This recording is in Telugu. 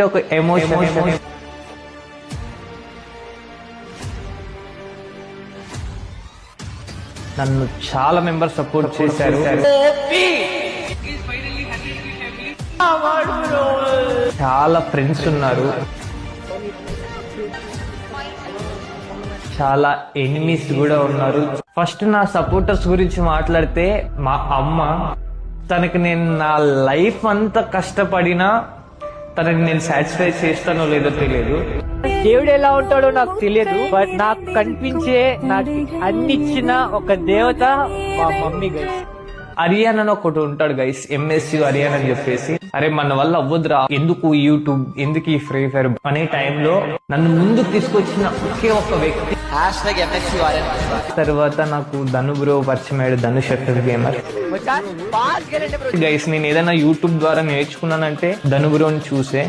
ఒక ఎమోషన్. నన్ను చాలా మెంబర్స్ సపోర్ట్ చేశారు. చాలా ఫ్రెండ్స్ ఉన్నారు, చాలా ఎనిమీస్ కూడా ఉన్నారు. ఫస్ట్ నా సపోర్టర్స్ గురించి మాట్లాడితే మా అమ్మ. తనకి నేను నా లైఫ్ అంతా కష్టపడినా తనని నేను సాటిస్ఫై చేస్తానో లేదో తెలియదు. దేవుడు ఎలా ఉంటాడో నాకు తెలియదు, బట్ నాకు కనిపించే, నాకు అన్ని ఇచ్చిన ఒక దేవత మా మమ్మీ గైస్. అరియాన్ అని ఒకటి ఉంటాడు గైస్, ఎంఎస్సి అరియాన్ అని చెప్పేసి. అరే మన వల్ల అవ్వదురా, ఎందుకు యూట్యూబ్, ఎందుకు ఈ ఫ్రీ ఫైర్ అనే టైంలో నన్ను ముందుకు తీసుకొచ్చిన ఒకే ఒక్క వ్యక్తి. తర్వాత నాకు ధను బ్రో పరిచయం అయ్యాడు, ధనుష్ గేమర్ గైస్. నేను ఏదైనా యూట్యూబ్ ద్వారా నేర్చుకున్నానంటే ధను బ్రోని చూసే.